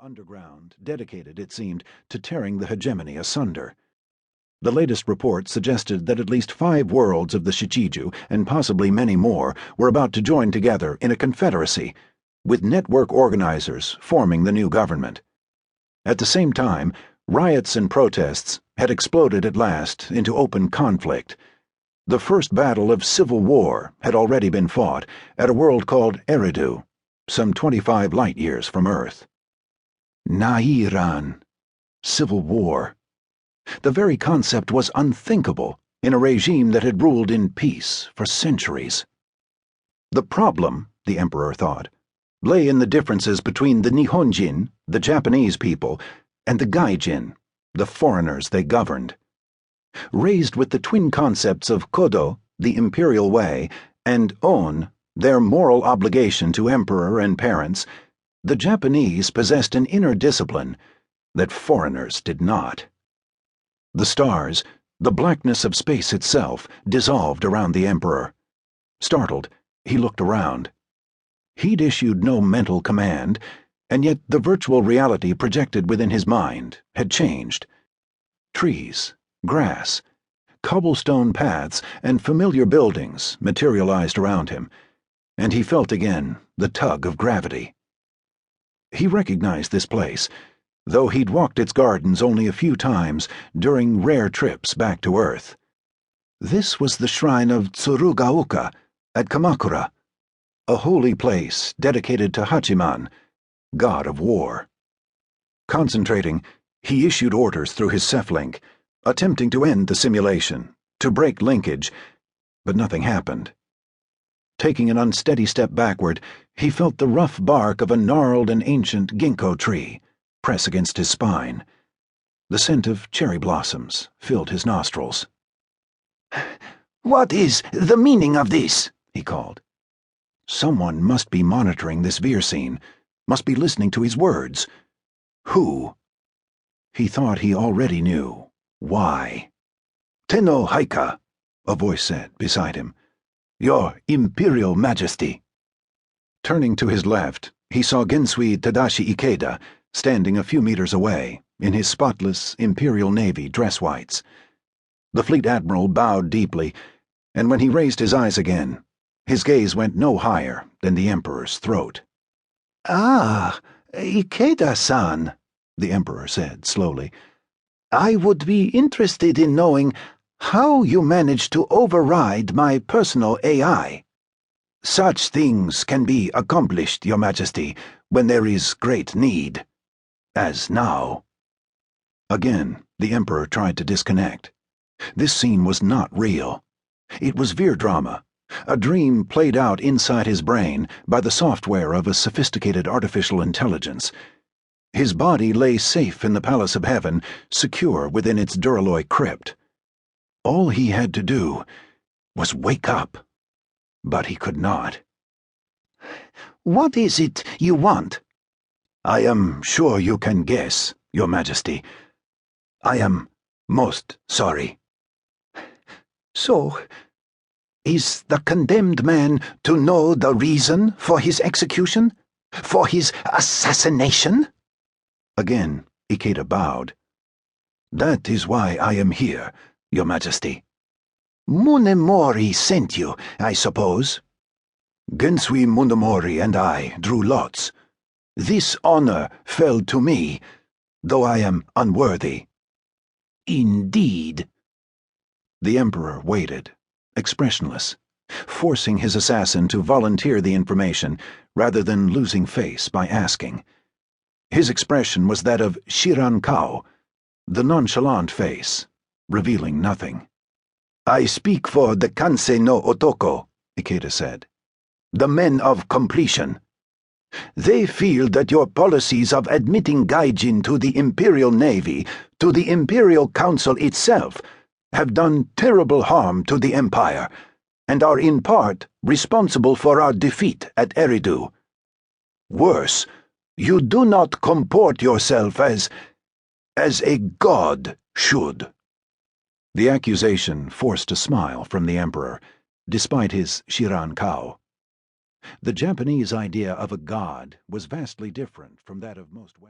underground, dedicated, it seemed, to tearing the hegemony asunder. The latest report suggested that at least 5 worlds of the Shichiju, and possibly many more, were about to join together in a confederacy, with network organizers forming the new government. At the same time, riots and protests had exploded at last into open conflict. The first battle of civil war had already been fought at a world called Eridu, some 25 light-years from Earth. Nairan. Civil war. The very concept was unthinkable in a regime that had ruled in peace for centuries. The problem, the Emperor thought, lay in the differences between the Nihonjin, the Japanese people, and the gaijin, the foreigners they governed. Raised with the twin concepts of Kodo, the Imperial way, and On, their moral obligation to emperor and parents, the Japanese possessed an inner discipline that foreigners did not. The stars, the blackness of space itself, dissolved around the Emperor. Startled, he looked around. He'd issued no mental command, and yet the virtual reality projected within his mind had changed. Trees, grass, cobblestone paths, and familiar buildings materialized around him, and he felt again the tug of gravity. He recognized this place, though he'd walked its gardens only a few times during rare trips back to Earth. This was the shrine of Tsurugaoka at Kamakura, a holy place dedicated to Hachiman, god of war. Concentrating, he issued orders through his cephalink, attempting to end the simulation, to break linkage, but nothing happened. Taking an unsteady step backward, he felt the rough bark of a gnarled and ancient ginkgo tree press against his spine. The scent of cherry blossoms filled his nostrils. "What is the meaning of this?" he called. Someone must be monitoring this Virsine, must be listening to his words. Who? He thought he already knew. Why? "Tenno Haika," a voice said beside him. "Your Imperial Majesty." Turning to his left, he saw Gensui Tadashi Ikeda standing a few meters away in his spotless Imperial Navy dress whites. The fleet admiral bowed deeply, and when he raised his eyes again, his gaze went no higher than the Emperor's throat. "Ah, Ikeda-san," the Emperor said slowly. "I would be interested in knowing how you managed to override my personal AI. Such things can be accomplished, Your Majesty, when there is great need. As now." Again, the Emperor tried to disconnect. This scene was not real. It was Vir drama, a dream played out inside his brain by the software of a sophisticated artificial intelligence. His body lay safe in the Palace of Heaven, secure within its Duralloy crypt. All he had to do was wake up. But he could not. "What is it you want?" "I am sure you can guess, Your Majesty. I am most sorry." "So, is the condemned man to know the reason for his execution? For his assassination?" Again, Ikeda bowed. "That is why I am here, Your Majesty." "Munemori sent you, I suppose?" "Gensui Munemori and I drew lots. This honor fell to me, though I am unworthy." "Indeed." The Emperor waited, expressionless, forcing his assassin to volunteer the information rather than losing face by asking. His expression was that of Shirankao, the nonchalant face, revealing nothing. "I speak for the Kansei no Otoko," Ikeda said. "The men of completion. They feel that your policies of admitting gaijin to the Imperial Navy, to the Imperial Council itself, have done terrible harm to the Empire, and are in part responsible for our defeat at Eridu. Worse, you do not comport yourself as a god should." The accusation forced a smile from the Emperor, despite his Shirankao. The Japanese idea of a god was vastly different from that of most Western